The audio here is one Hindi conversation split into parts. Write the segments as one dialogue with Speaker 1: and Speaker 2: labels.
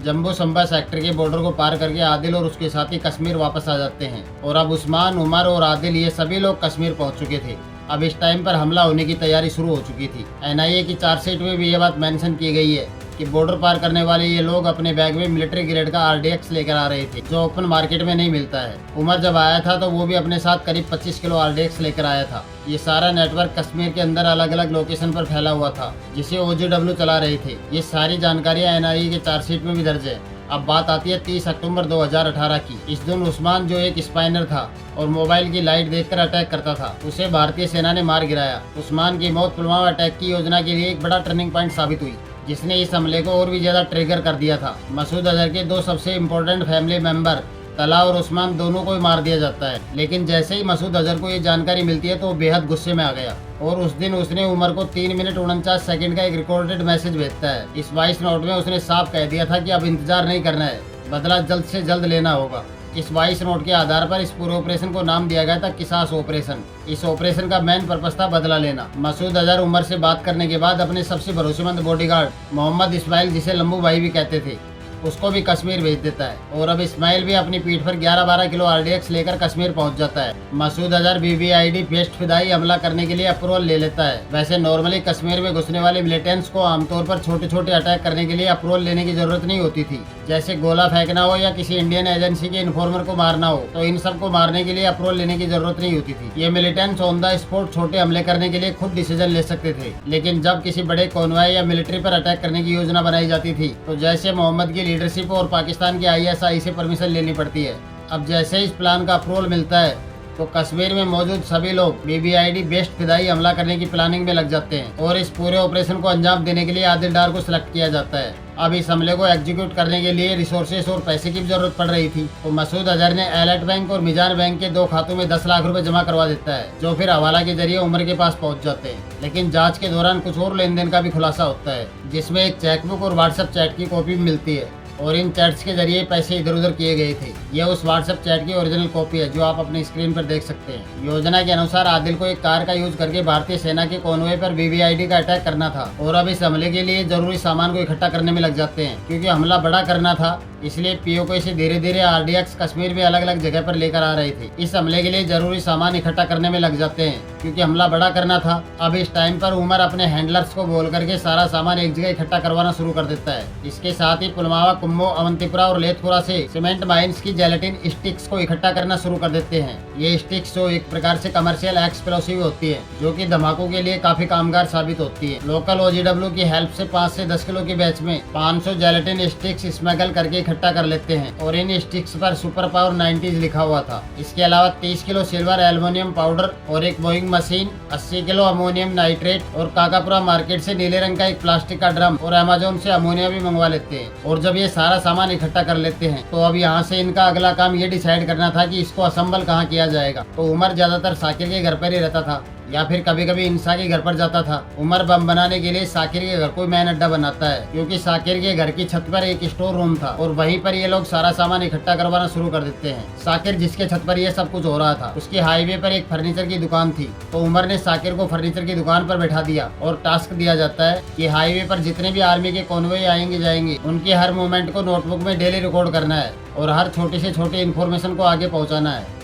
Speaker 1: जम्बू संबा सेक्टर के बॉर्डर को पार करके आदिल और उसके साथी कश्मीर वापस आ जाते हैं और अब उस्मान, उमर और आदिल ये सभी लोग कश्मीर पहुंच चुके थे। अब इस टाइम पर हमला होने की तैयारी शुरू हो चुकी थी। एनआईए की चार्जशीट में भी ये बात मेंशन की गई है कि बॉर्डर पार करने वाले ये लोग अपने बैग में मिलिट्री ग्रेड का आरडीएक्स लेकर आ रहे थे, जो ओपन मार्केट में नहीं मिलता है। उमर जब आया था तो वो भी अपने साथ करीब 25 किलो आरडीएक्स लेकर आया था। ये सारा नेटवर्क कश्मीर के अंदर अलग अलग लोकेशन पर फैला हुआ था, जिसे OGW चला रहे थे। ये सारी जानकारियां एनआईए के चार्जशीट में भी दर्ज है। अब बात आती है 30 अक्टूबर 2018 की। इस दिन उस्मान, जो एक स्पाइनर था और मोबाइल की लाइट देखकर अटैक करता था, उसे भारतीय सेना ने मार गिराया। उस्मान की मौत पुलवामा अटैक की योजना के लिए एक बड़ा टर्निंग पॉइंट साबित हुई, जिसने इस हमले को और भी ज्यादा ट्रिगर कर दिया था। मसूद अजहर के दो सबसे इम्पोर्टेंट फैमिली मेंबर तला और उस्मान दोनों को ही मार दिया जाता है। लेकिन जैसे ही मसूद अजहर को ये जानकारी मिलती है तो वो बेहद गुस्से में आ गया और उस दिन उसने उमर को 3 मिनट 49 सेकंड का एक रिकॉर्डेड मैसेज भेजता है। इस वॉइस नोट में उसने साफ कह दिया था कि अब इंतजार नहीं करना है, बदला जल्द से जल्द लेना होगा। इस वॉइस नोट के आधार पर इस पूरे ऑपरेशन को नाम दिया गया था किसास ऑपरेशन। इस ऑपरेशन का मेन पर्पस था बदला लेना। मसूद अजहर उमर से बात करने के बाद अपने सबसे भरोसेमंद बॉडीगार्ड मोहम्मद इस्माइल, जिसे लंबू भाई भी कहते थे, उसको भी कश्मीर भेज देता है और अब इस्माइल भी अपनी पीठ पर 11-12 किलो आरडीएक्स लेकर कश्मीर पहुंच जाता है। मसूद अजहर BBID बेस्ट फिदाई हमला करने के लिए अप्रूवल ले लेता है। वैसे नॉर्मली कश्मीर में घुसने वाले मिलिटेंट्स को आमतौर पर छोटे छोटे अटैक करने के लिए अप्रूवल लेने की जरूरत नहीं होती थी, जैसे गोला फेंकना हो या किसी इंडियन एजेंसी के इन्फॉर्मर को मारना हो, तो इन सबको मारने के लिए अप्रूवल लेने की जरूरत नहीं होती थी। ये मिलिटेंट्स ऑन द स्पॉट छोटे हमले करने के लिए खुद डिसीजन ले सकते थे। लेकिन जब किसी बड़े कॉन्वॉय या मिलिट्री पर अटैक करने की योजना बनाई जाती थी तो जैसे मोहम्मद की लीडरशिप और पाकिस्तान की ISI से परमिशन लेनी पड़ती है। अब जैसे ही इस प्लान का अप्रूवल मिलता है तो कश्मीर में मौजूद सभी लोग BBID बेस्ट फिदाई हमला करने की प्लानिंग में लग जाते हैं और इस पूरे ऑपरेशन को अंजाम देने के लिए आदिल डार को सिलेक्ट किया जाता है। अब इस हमले को एग्जीक्यूट करने के लिए रिसोर्सेस और पैसे की भी जरूरत पड़ रही थी, तो मसूद अजहर ने एलर्ट बैंक और मिजान बैंक के 2 खातों में 10 लाख रुपए जमा करवा देता है, जो फिर हवाला के जरिए उमर के पास पहुंच जाते हैं। लेकिन जांच के दौरान कुछ और लेन देन का भी खुलासा होता है, जिसमें एक चेकबुक और व्हाट्सएप चैट की कॉपी भी मिलती है और इन चैट्स के जरिए पैसे इधर उधर किए गए थे। यह उस व्हाट्सएप चैट की ओरिजिनल कॉपी है जो आप अपनी स्क्रीन पर देख सकते हैं। योजना के अनुसार आदिल को एक कार का यूज करके भारतीय सेना के कॉन्वॉय पर BBID का अटैक करना था और अब इस हमले के लिए जरूरी सामान को इकट्ठा करने में लग जाते हैं। क्योंकि हमला बड़ा करना था, इसलिए POK से धीरे धीरे आरडीएक्स कश्मीर में अलग अलग जगह पर लेकर आ रहे थे। इस हमले के लिए जरूरी सामान इकट्ठा करने में लग जाते हैं क्योंकि हमला बड़ा करना था। अब इस टाइम पर उमर अपने हैंडलर्स को बोल करके सारा सामान एक जगह इकट्ठा करवाना शुरू कर देता है। इसके साथ ही पुलवामा, कुम्मो, अवंतीपुरा और लेथपुरा से सीमेंट माइंस की जेलेटिन स्टिक्स को इकट्ठा करना शुरू कर देते हैं। ये स्टिक्स जो एक प्रकार से कमर्शियल एक्सप्लोसिव होती है, जो कि धमाकों के लिए काफी कामगार साबित होती है। लोकल OGW की हेल्प से 5 से 10 किलो की बैच में 500 जेलेटिन स्टिक्स स्मगल करके इकट्ठा कर लेते हैं और इन स्टिक्स पर सुपर पावर 90s लिखा हुआ था। इसके अलावा 30 किलो सिल्वर एल्युमिनियम पाउडर और एक Boeing machine, 80 kilo ammonium nitrate और काकापुरा मार्केट से नीले रंग का एक प्लास्टिक का ड्रम और अमेजोन से अमोनिया भी मंगवा लेते हैं। और जब ये सारा सामान इकट्ठा कर लेते हैं तो अब यहाँ से इनका अगला काम ये डिसाइड करना था कि इसको असेंबल कहाँ किया जाएगा। तो उमर ज्यादातर साकिर के घर पर ही रहता था या फिर कभी कभी इंसा के घर पर जाता था। उमर बम बनाने के लिए साकिर के घर को मैन अड्डा बनाता है, क्योंकि साकिर के घर की छत पर एक स्टोर रूम था और वहीं पर ये लोग सारा सामान इकट्ठा करवाना शुरू कर देते हैं। साकिर, जिसके छत पर ये सब कुछ हो रहा था, उसकी हाईवे पर एक फर्नीचर की दुकान थी, तो उमर ने साकिर को फर्नीचर की दुकान पर बैठा दिया और टास्क दिया जाता है कि हाईवे पर जितने भी आर्मी के कॉन्वॉय आएंगे जाएंगे, उनके हर मूवमेंट को नोटबुक में डेली रिकॉर्ड करना है और हर छोटे से छोटे इन्फॉर्मेशन को आगे पहुँचाना है।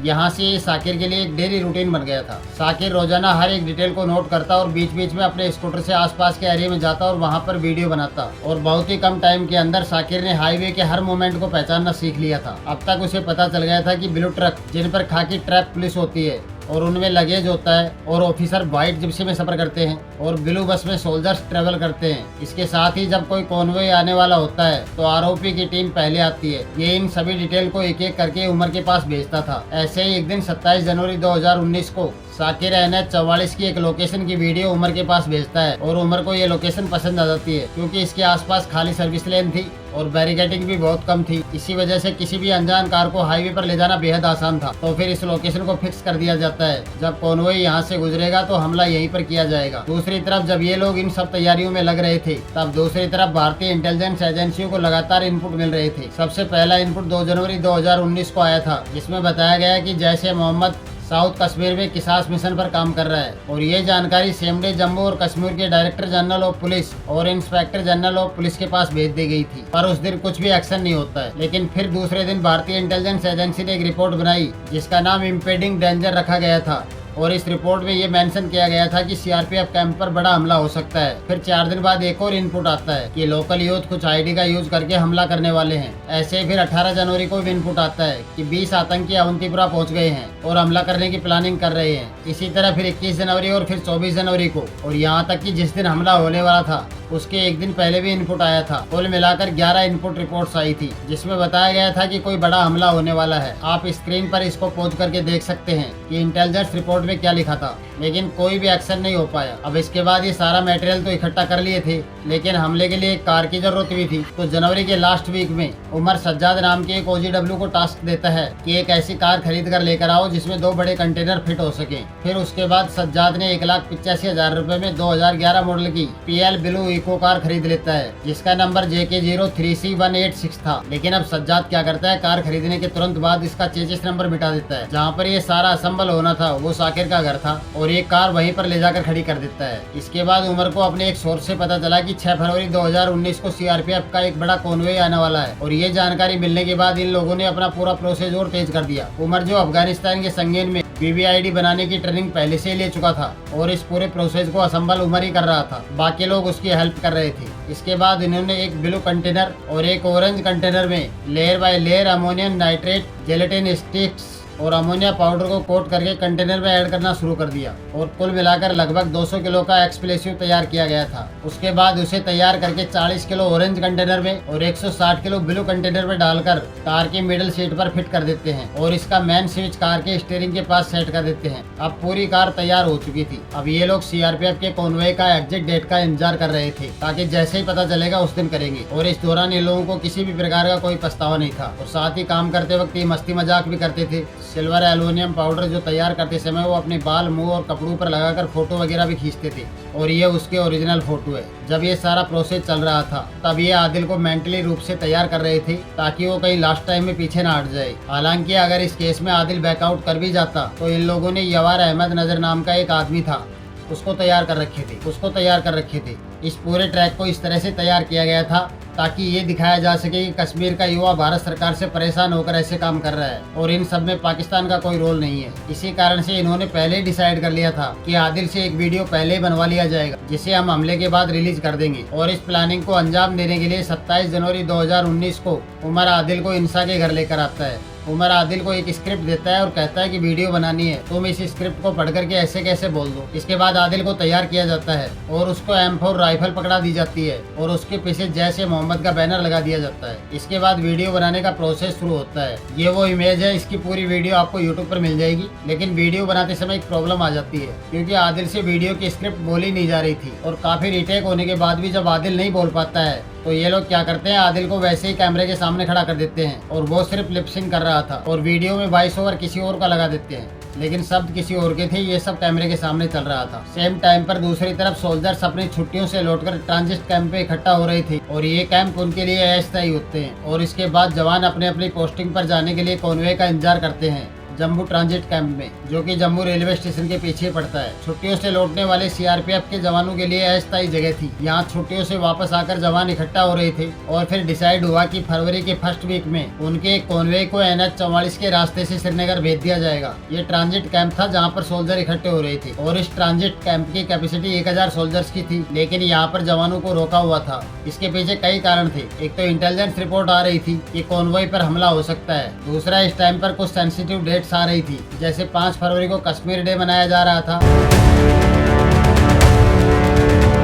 Speaker 1: यहाँ से साकिर के लिए एक डेली रूटीन बन गया था। साकिर रोजाना हर एक डिटेल को नोट करता और बीच बीच में अपने स्कूटर से आसपास के एरिया में जाता और वहाँ पर वीडियो बनाता और बहुत ही कम टाइम के अंदर साकिर ने हाईवे के हर मोमेंट को पहचानना सीख लिया था। अब तक उसे पता चल गया था कि ब्लू ट्रक, जिन पर खाकी ट्रैप पुलिस होती है और उनमें लगेज होता है, और ऑफिसर व्हाइट जिप्सी में सफर करते हैं और ब्लू बस में सोल्जर्स ट्रेवल करते हैं। इसके साथ ही जब कोई कॉन्वॉय आने वाला होता है तो आरओपी की टीम पहले आती है। ये इन सभी डिटेल को एक एक करके उमर के पास भेजता था। ऐसे ही एक दिन 27 जनवरी 2019 को साकिर NH 44 की एक लोकेशन की वीडियो उमर के पास भेजता है और उमर को ये लोकेशन पसंद आ जाती है, क्योंकि इसके आसपास खाली सर्विस लेन थी और बैरिकेडिंग भी बहुत कम थी। इसी वजह से किसी भी अनजान कार को हाईवे पर ले जाना बेहद आसान था। तो फिर इस लोकेशन को फिक्स कर दिया जाता है। जब कॉन्वॉय यहाँ से गुजरेगा तो हमला यहीं पर किया जाएगा। दूसरी तरफ जब ये लोग इन सब तैयारियों में लग रहे थे, तब दूसरी तरफ भारतीय इंटेलिजेंस एजेंसियों को लगातार इनपुट मिल रहे थे। सबसे पहला इनपुट 2 जनवरी 2019 को आया था, जिसमें बताया गया कि जैश ए मोहम्मद साउथ कश्मीर में किसास मिशन पर काम कर रहा है और ये जानकारी सेम डे जम्मू और कश्मीर के डायरेक्टर जनरल ऑफ पुलिस और इंस्पेक्टर जनरल ऑफ पुलिस के पास भेज दी गई थी, पर उस दिन कुछ भी एक्शन नहीं होता है। लेकिन फिर दूसरे दिन भारतीय इंटेलिजेंस एजेंसी ने एक रिपोर्ट बनाई जिसका नाम इम्पेडिंग डेंजर रखा गया था और इस रिपोर्ट में ये मेंशन किया गया था कि सीआरपीएफ कैंप पर बड़ा हमला हो सकता है। फिर 4 दिन बाद एक और इनपुट आता है कि लोकल यूथ कुछ आईडी का यूज करके हमला करने वाले हैं। ऐसे फिर 18 जनवरी को भी इनपुट आता है कि 20 आतंकी अवंतीपुरा पहुंच गए हैं और हमला करने की प्लानिंग कर रहे हैं। इसी तरह फिर 21 जनवरी और फिर 24 जनवरी को और यहाँ तक कि जिस दिन हमला होने वाला था उसके एक दिन पहले भी इनपुट आया था। कुल मिलाकर 11 इनपुट रिपोर्ट्स आई थी जिसमें बताया गया था कि कोई बड़ा हमला होने वाला है। आप स्क्रीन पर इसको पॉज करके देख सकते हैं कि इंटेलिजेंस रिपोर्ट में क्या लिखा था, लेकिन कोई भी एक्शन नहीं हो पाया। अब इसके बाद ये सारा मटेरियल तो इकट्ठा कर लिए थे, लेकिन हमले के लिए एक कार की जरूरत भी थी। तो जनवरी के लास्ट वीक में उमर सज्जाद नाम के एक OGW को टास्क देता है कि एक ऐसी कार खरीद कर लेकर आओ जिसमें 2 बड़े कंटेनर फिट हो सके। फिर उसके बाद सज्जाद ने 1,85,000 रुपए में 2011 मॉडल की PL ब्लू इको कार खरीद लेता है जिसका नंबर JK03C186 था। लेकिन अब सज्जाद क्या करता है, कार खरीदने के तुरंत बाद इसका चेसिस नंबर मिटा देता है। जहाँ पर ये सारा असेंबल होना था वो साकिर का घर था और ये कार वहीं पर ले जाकर खड़ी कर देता है। इसके बाद उमर को अपने एक सोर्स से पता चला कि 6 फरवरी 2019 को सीआरपीएफ का एक बड़ा कॉन्वॉय आने वाला है और ये जानकारी मिलने के बाद इन लोगों ने अपना पूरा प्रोसेस और तेज कर दिया। उमर जो अफगानिस्तान के संगीन में BBID बनाने की ट्रेनिंग पहले से ले चुका था और इस पूरे प्रोसेस को असेंबल उमर ही कर रहा था, बाकी लोग उसकी हेल्प कर रहे थे। इसके बाद इन्होंने एक ब्लू कंटेनर और एक ऑरेंज कंटेनर में layer by layer ammonium nitrate, gelatin sticks और अमोनिया पाउडर को कोट करके कंटेनर में ऐड करना शुरू कर दिया और कुल मिलाकर लगभग 200 किलो का एक्सप्लोसिव तैयार किया गया था। उसके बाद उसे तैयार करके 40 किलो ऑरेंज कंटेनर में और 160 किलो ब्लू कंटेनर में डालकर कार की मिडल सीट पर फिट कर देते हैं और इसका मेन स्विच कार के स्टीयरिंग के पास सेट कर देते हैं। अब पूरी कार तैयार हो चुकी थी। अब ये लोग सीआरपीएफ के कॉन्वॉय का एग्जैक्ट डेट का इंतजार कर रहे थे ताकि जैसे ही पता चलेगा उस दिन करेंगे और इस दौरान इन लोगों को किसी भी प्रकार का कोई पछतावा नहीं था और साथ ही काम करते वक्त ये मस्ती मजाक भी करते थे। सिल्वर एल्युमिनियम पाउडर जो तैयार करते समय वो अपने बाल, मुंह और कपड़ों पर लगाकर फोटो वगैरह भी खींचते थे और ये उसके ओरिजिनल फोटो है। जब ये सारा प्रोसेस चल रहा था तब ये आदिल को मेंटली रूप से तैयार कर रहे थे ताकि वो कहीं लास्ट टाइम में पीछे ना हट जाए। हालांकि अगर इस केस में आदिल बैकआउट कर भी जाता तो इन लोगों ने यवार अहमद नजर नाम का एक आदमी था उसको तैयार कर रखे थे। इस पूरे ट्रैक को इस तरह से तैयार किया गया था ताकि ये दिखाया जा सके कि कश्मीर का युवा भारत सरकार से परेशान होकर ऐसे काम कर रहा है और इन सब में पाकिस्तान का कोई रोल नहीं है। इसी कारण से इन्होंने पहले ही डिसाइड कर लिया था कि आदिल से एक वीडियो पहले ही बनवा लिया जाएगा जिसे हम हमले के बाद रिलीज कर देंगे और इस प्लानिंग को अंजाम देने के लिए 27 जनवरी 2019 को उमर आदिल को इंसा के घर लेकर आता है। उमर आदिल को एक स्क्रिप्ट देता है और कहता है कि वीडियो बनानी है, तुम इस स्क्रिप्ट को पढ़ करके ऐसे कैसे बोल दो। इसके बाद आदिल को तैयार किया जाता है और उसको M4 राइफल पकड़ा दी जाती है और उसके पीछे जैसे मोहम्मद का बैनर लगा दिया जाता है। इसके बाद वीडियो बनाने का प्रोसेस शुरू होता है। ये वो इमेज है, इसकी पूरी वीडियो आपको यूट्यूब पर मिल जाएगी। लेकिन वीडियो बनाते समय एक प्रॉब्लम आ जाती है क्योंकि आदिल से वीडियो की स्क्रिप्ट बोली नहीं जा रही थी और काफी रीटेक होने के बाद भी जब आदिल नहीं बोल पाता है तो ये लोग क्या करते हैं, आदिल को वैसे ही कैमरे के सामने खड़ा कर देते हैं और वो सिर्फ लिपसिंग कर रहा था और वीडियो में वॉइस ओवर किसी और का लगा देते हैं, लेकिन शब्द किसी और के थे। ये सब कैमरे के सामने चल रहा था। सेम टाइम पर दूसरी तरफ सोल्जर्स अपनी छुट्टियों से लौटकर ट्रांजिट कैंप पे इकट्ठा हो रहे थे और ये कैंप उनके लिए अस्थायी होते हैं और इसके बाद जवान अपने अपनी पोस्टिंग पर जाने के लिए कॉन्वॉय का इंतजार करते हैं जम्मू ट्रांजिट कैंप में, जो कि जम्मू रेलवे स्टेशन के पीछे पड़ता है। छुट्टियों से लौटने वाले सीआरपीएफ के जवानों के लिए अस्थायी जगह थी। यहाँ छुट्टियों से वापस आकर जवान इकट्ठा हो रहे थे और फिर डिसाइड हुआ कि फरवरी के फर्स्ट वीक में उनके एक कॉन्वॉय को NH44 के रास्ते से श्रीनगर भेज दिया जाएगा। ये ट्रांजिट कैंप था जहाँ पर सोल्जर इकट्ठे हो रहे थे और इस ट्रांजिट कैंप की कैपेसिटी 1000 सोल्जर्स की थी, लेकिन यहाँ पर जवानों को रोका हुआ था। इसके पीछे कई कारण थे। एक तो इंटेलिजेंस रिपोर्ट आ रही थी कि कॉन्वॉय पर हमला हो सकता है। दूसरा, इस टाइम पर कुछ सेंसिटिव डेट्स आ रही थी, जैसे 5 फरवरी को कश्मीर डे मनाया जा रहा था,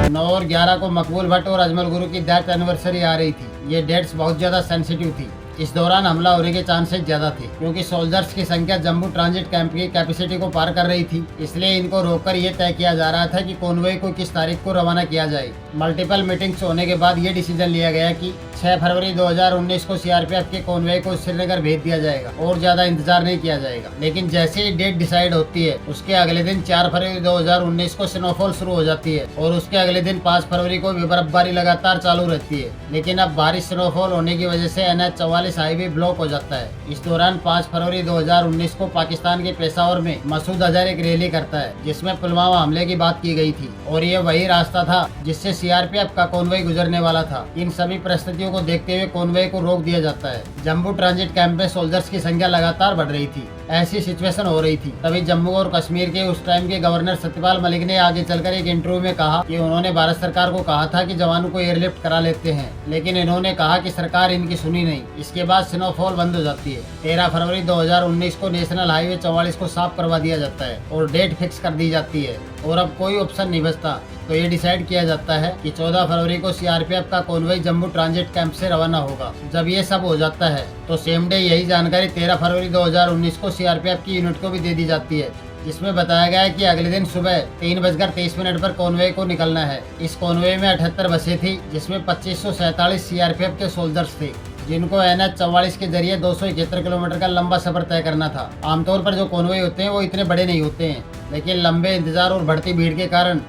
Speaker 1: 9 और 11 को मकबूल भट्ट और अजमल गुरु की डेथ एनिवर्सरी आ रही थी। ये डेट्स बहुत ज्यादा सेंसिटिव थी। इस दौरान हमला होने के चांसेस ज्यादा थे क्योंकि सोल्जर्स की संख्या जम्मू ट्रांजिट कैंप की कैपेसिटी को पार कर रही थी। इसलिए इनको रोककर ये तय किया जा रहा था कि कॉन्वॉय को किस तारीख को रवाना किया जाए। मल्टीपल मीटिंग्स होने के बाद ये डिसीजन लिया गया कि 6 फरवरी 2019 को सीआरपीएफ के कॉन्वॉय को श्रीनगर भेज दिया जाएगा और ज्यादा इंतजार नहीं किया जाएगा। लेकिन जैसे ही डेट डिसाइड होती है उसके अगले दिन 4 फरवरी 2019 को स्नोफॉल शुरू हो जाती है और उसके अगले दिन 5 फरवरी को भी बर्फबारी लगातार चालू रहती है। लेकिन अब बारिश स्नोफॉल होने की वजह से NH44 44 हाईवे ब्लॉक हो जाता है। इस दौरान 5 फरवरी 2019 को पाकिस्तान के पेशावर में मसूद अजहर एक रैली करता है जिसमें पुलवामा हमले की बात की गई थी और ये वही रास्ता था जिससे सीआरपीएफ का कॉन्वॉय गुजरने वाला था। इन सभी परिस्थितियों को देखते हुए कॉन्वॉय को रोक दिया जाता है। जम्मू ट्रांजिट कैंप में सोल्जर्स की संख्या लगातार बढ़ रही थी। ऐसी सिचुएशन हो रही थी तभी जम्मू और कश्मीर के उस टाइम के गवर्नर सत्यपाल मलिक ने आगे चलकर एक इंटरव्यू में कहा कि उन्होंने भारत सरकार को कहा था कि जवानों को एयरलिफ्ट करा लेते हैं, लेकिन इन्होंने कहा कि सरकार इनकी सुनी नहीं। इसके बाद स्नोफॉल बंद हो जाती है। 13 फरवरी 2019 को नेशनल हाईवे 44 को साफ करवा दिया जाता है और डेट फिक्स कर दी जाती है और अब कोई ऑप्शन नहीं बचता। तो ये डिसाइड किया जाता है कि 14 फरवरी को सीआरपीएफ का कॉन्वॉय जम्मू ट्रांजिट कैंप से रवाना होगा। जब ये सब हो जाता है तो सेम डे यही जानकारी 13 फरवरी 2019 को सीआरपीएफ की यूनिट को भी दे दी जाती है, जिसमें बताया गया है कि अगले दिन सुबह 3:23 पर कॉन्वॉय को निकलना है। इस कॉन्वॉय में 78 बसें थी जिसमें 2547 सीआरपीएफ के सोल्जर्स थे जिनको NH 44 के जरिए 271 किलोमीटर का लंबा सफर तय करना था। आमतौर पर जो कॉन्वॉय होते हैं वो इतने बड़े नहीं होते हैं, लेकिन लंबे इंतजार और बढ़ती भीड़ के कारण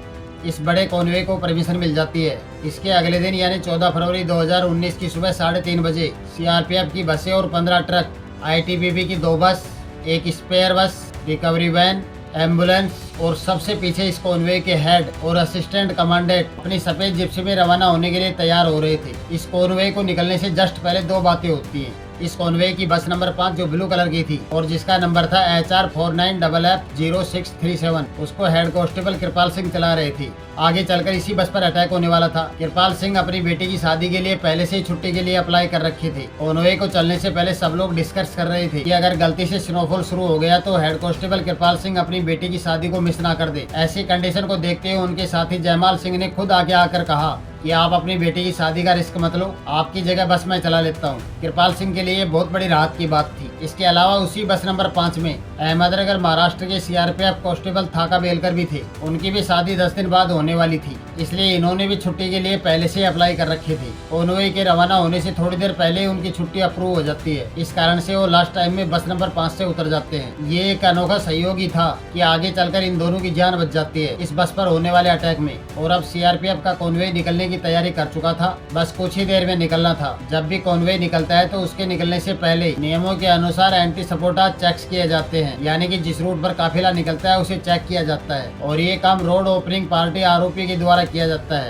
Speaker 1: इस बड़े कॉन्वॉय को परमिशन मिल जाती है। इसके अगले दिन यानी 14 फरवरी 2019 की सुबह 3:30 बजे सीआरपीएफ की बसें और 15 ट्रक, ITBP की 2 बस, एक स्पेयर बस, रिकवरी वैन, एम्बुलेंस और सबसे पीछे इस कॉन्वॉय के हेड और असिस्टेंट कमांडेंट अपनी सफेद जिप्सी में रवाना होने के लिए तैयार हो रहे थे। इस कॉन्वॉय को निकलने से जस्ट पहले 2 बातें होती हैं। इस कॉन्वॉय की बस नंबर 5 जो ब्लू कलर की थी और जिसका नंबर था HR 49FF0637, उसको हेड कांस्टेबल कृपाल सिंह चला रहे थे। आगे चलकर इसी बस पर अटैक होने वाला था। कृपाल सिंह अपनी बेटी की शादी के लिए पहले से ही छुट्टी के लिए अप्लाई कर रखे थे। कॉन्वॉय को चलने से पहले सब लोग डिस्कस कर रहे थे कि अगर गलती से स्नोफॉल शुरू हो गया तो हेड कांस्टेबल कृपाल सिंह अपनी बेटी की शादी को मिस ना कर दे। ऐसी कंडीशन को देखते हुए उनके साथी जयमाल सिंह ने खुद आगे आकर कहा कि आप अपनी बेटी की शादी का रिस्क मत लो, आपकी जगह बस मैं चला लेता हूँ। कृपाल सिंह के लिए बहुत बड़ी राहत की बात थी। इसके अलावा उसी बस नंबर 5 में अहमदनगर महाराष्ट्र के सीआरपीएफ कांस्टेबल थाका बेलकर भी थे। उनकी भी शादी 10 दिन बाद होने वाली थी, इसलिए इन्होंने भी छुट्टी के लिए पहले से अप्लाई कर रखे थे। कॉन्वॉय के रवाना होने से थोड़ी देर पहले ही उनकी छुट्टी अप्रूव हो जाती है। इस कारण से वो लास्ट टाइम में बस नंबर 5 से उतर जाते हैं। ये एक अनोखा सहयोग ही था कि आगे चलकर इन दोनों की जान बच जाती है इस बस पर होने वाले अटैक में। और अब सीआरपीएफ का कॉन्वॉय निकलने की तैयारी कर चुका था, बस कुछ ही देर में निकलना था। जब भी कॉन्वॉय निकलता है तो उसके निकलने से पहले नियमों के अनुसार एंटी सपोर्टा चेक्स किए जाते हैं, यानी कि जिस रूट पर काफिला निकलता है उसे चेक किया जाता है और ये काम रोड ओपनिंग पार्टी आरोपी के द्वारा किया जाता है।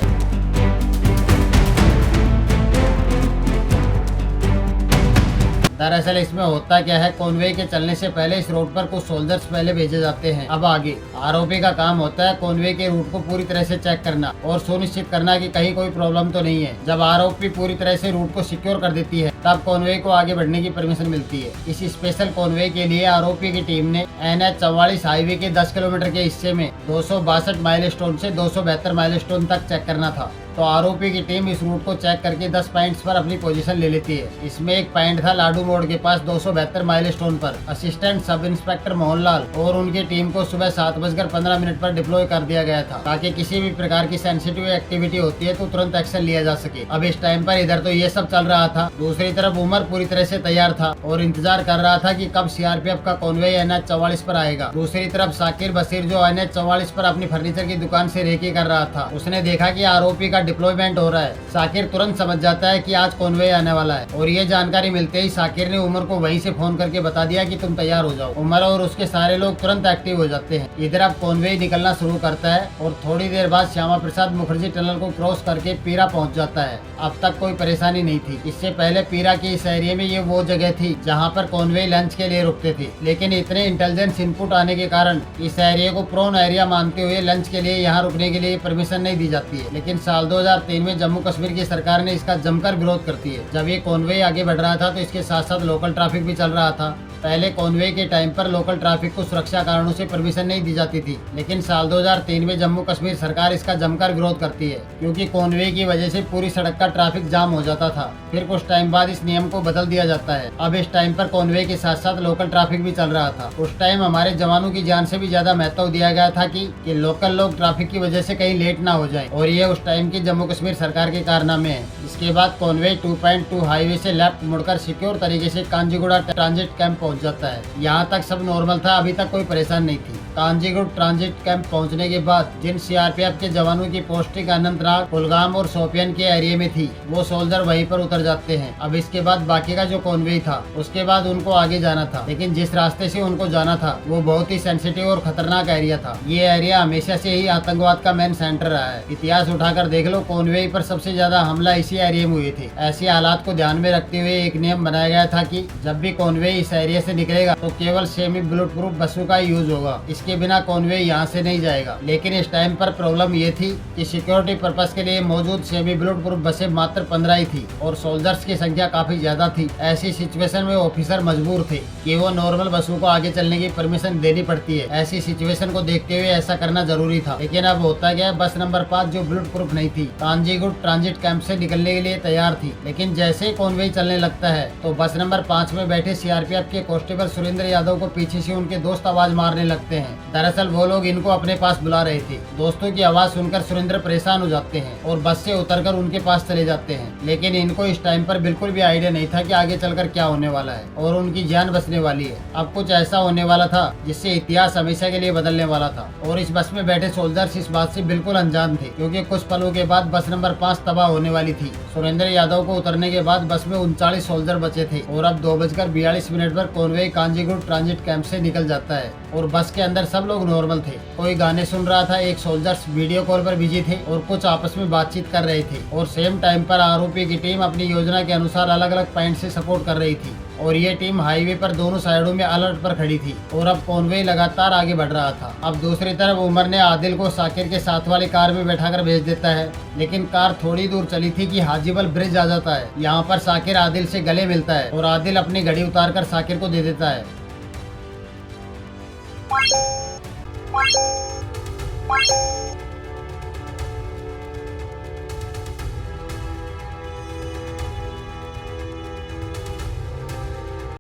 Speaker 1: दरअसल इसमें होता क्या है, कॉन्वॉय के चलने से पहले इस रोड पर कुछ सोल्जर्स पहले भेजे जाते हैं। अब आगे आरोपी का काम होता है कॉन्वॉय के रूट को पूरी तरह से चेक करना और सुनिश्चित करना कि कहीं कोई प्रॉब्लम तो नहीं है। जब आरोपी पूरी तरह से रूट को सिक्योर कर देती है तब कॉन्वॉय को आगे बढ़ने की परमिशन मिलती है। इस स्पेशल कॉन्वॉय के लिए आरोपी की टीम ने NH 44 हाईवे के 10 किलोमीटर के हिस्से में 262 माइलस्टोन से 272 माइलस्टोन तक चेक करना था। तो आरोपी की टीम इस रूट को चेक करके 10 पॉइंट्स पर अपनी पोजीशन ले लेती है। इसमें एक पॉइंट था लाडू मोड़ के पास 272 माइलस्टोन पर। असिस्टेंट सब इंस्पेक्टर मोहनलाल और उनकी टीम को सुबह 7:15 पर डिप्लॉय कर दिया गया था ताकि किसी भी प्रकार की सेंसिटिव एक्टिविटी होती है तो तुरंत एक्शन लिया जा सके। अब इस टाइम पर इधर तो ये सब चल रहा था, दूसरी तरफ उमर पूरी तरह से तैयार था और इंतजार कर रहा था कि कब सीआरपीएफ का कॉन्वॉय NH 44 पर आएगा। दूसरी तरफ साकिर बशीर जो NH 44 पर अपनी फर्नीचर की दुकान से रेकी कर रहा था, उसने देखा कि आरोपी का डिप्लॉयमेंट हो रहा है। साकिर तुरंत समझ जाता है कि आज कॉन्वॉय आने वाला है और ये जानकारी मिलते ही साकिर ने उमर को वहीं से फोन करके बता दिया कि तुम तैयार हो जाओ। उमर और उसके सारे लोग तुरंत एक्टिव हो जाते हैं। इधर अब कॉन्वॉय निकलना शुरू करता है और थोड़ी देर बाद श्यामा प्रसाद मुखर्जी टनल को क्रॉस करके पीरा पहुंच जाता है। अब तक कोई परेशानी नहीं थी। इससे पहले पीरा के इस एरिया में ये वो जगह थी जहाँ पर कॉन्वॉय लंच के लिए रुकते थे, लेकिन इतने इंटेलिजेंस इनपुट आने के कारण इस एरिया को प्रोन एरिया मानते हुए लंच के लिए यहाँ रुकने के लिए परमिशन नहीं दी जाती है। लेकिन साल 2003 में जम्मू कश्मीर की सरकार ने इसका जमकर विरोध करती है। जब ये कॉन्वॉय आगे बढ़ रहा था तो इसके साथ साथ लोकल ट्रैफिक भी चल रहा था। पहले कॉन्वॉय के टाइम पर लोकल ट्रैफिक को सुरक्षा कारणों से परमिशन नहीं दी जाती थी, लेकिन साल 2003 में जम्मू कश्मीर सरकार इसका जमकर विरोध करती है क्योंकि कॉन्वॉय की वजह से पूरी सड़क का ट्रैफिक जाम हो जाता था। फिर कुछ टाइम बाद इस नियम को बदल दिया जाता है। अब इस टाइम पर कॉन्वॉय के साथ साथ लोकल ट्रैफिक भी चल रहा था। उस टाइम हमारे जवानों की जान से भी ज्यादा महत्व दिया गया था कि लोकल लोग ट्रैफिक की वजह से कहीं लेट ना हो जाए, और ये उस टाइम की जम्मू कश्मीर सरकार के कारनामे हैं। इसके बाद कॉन्वॉय 2.2 हाईवे से लेफ्ट मुड़कर सिक्योर तरीके से कांजीगुड़ा ट्रांजिट कैंप पहुंच जाता है। यहाँ तक सब नॉर्मल था, अभी तक कोई परेशान नहीं थी। कांजीगुट ट्रांजिट कैंप पहुंचने के बाद जिन सीआरपीएफ के जवानों की पोस्टिंग अनंतनाग, कुलगाम और शोपियान के एरिया में थी, वो सोल्जर वहीं पर उतर जाते हैं। अब इसके बाद बाकी का जो कॉन्वे था, उसके बाद उनको आगे जाना था, लेकिन जिस रास्ते से उनको जाना था वो बहुत ही सेंसिटिव और खतरनाक एरिया था। ये एरिया हमेशा से ही आतंकवाद का मेन सेंटर रहा है। इतिहास उठाकर देख लो, कॉन्वे पर सबसे ज्यादा हमला इसी एरिया में हुए थे। ऐसे हालात को ध्यान में रखते हुए एक नियम बनाया गया था कि जब भी कॉन्वे इस एरिया से निकलेगा तो केवल सेमी बुलेट प्रूफ बसों का यूज होगा, इसके बिना कॉन्वे यहाँ से नहीं जाएगा। लेकिन इस टाइम पर प्रॉब्लम ये थी कि सिक्योरिटी पर्पस के लिए मौजूद सेमी बुलेट प्रूफ बसें मात्र 15 ही थी और सोल्जर्स की संख्या काफी ज्यादा थी। ऐसी सिचुएशन में ऑफिसर मजबूर थे कि वो नॉर्मल बसों को आगे चलने की परमिशन देनी पड़ती है। ऐसी सिचुएशन को देखते हुए ऐसा करना जरूरी था। लेकिन अब होता गया, बस नंबर 5 जो बुलेट प्रूफ नहीं थी, कांजीगुट ट्रांजिट कैंप से निकलने के लिए तैयार थी। लेकिन जैसे ही कॉन्वे चलने लगता है तो बस नंबर 5 में बैठे सीआरपीएफ के कांस्टेबल सुरेंद्र यादव को पीछे से उनके दोस्त आवाज मारने लगते हैं। दरअसल वो लोग इनको अपने पास बुला रहे थे। दोस्तों की आवाज सुनकर सुरेंद्र परेशान हो जाते हैं और बस से उतरकर उनके पास चले जाते हैं। लेकिन इनको इस टाइम पर बिल्कुल भी आइडिया नहीं था कि आगे चलकर क्या होने वाला है और उनकी जान बचने वाली है। अब कुछ ऐसा होने वाला था जिससे इतिहास हमेशा के लिए बदलने वाला था और इस बस में बैठे सोल्जर्स इस बात से बिल्कुल अनजान थे, क्योंकि कुछ पलों के बाद बस नंबर 5 तबाह होने वाली थी। सुरेंद्र यादव को उतरने के बाद बस में 39 सोल्जर बचे थे और अब 2:42 पर कॉन्वे कांजीगुट ट्रांजिट कैंप से निकल जाता है और बस के अंदर सब लोग नॉर्मल थे। कोई गाने सुन रहा था, एक सोल्जर्स वीडियो कॉल पर बिजी थे और कुछ आपस में बातचीत कर रहे थे और सेम टाइम पर आरोपी की टीम अपनी योजना के अनुसार अलग अलग पॉइंट से सपोर्ट कर रही थी और ये टीम हाईवे पर दोनों साइडों में अलर्ट पर खड़ी थी और अब कॉन्वे लगातार आगे बढ़ रहा था। अब दूसरी तरफ उमर ने आदिल को साकिर के साथ वाली कार में बैठाकर भेज देता है, लेकिन कार थोड़ी दूर चली थी कि हाजीबल ब्रिज आ जाता है। यहाँ पर साकिर आदिल से गले मिलता है और आदिल अपनी घड़ी उतारकर साकिर को दे देता है।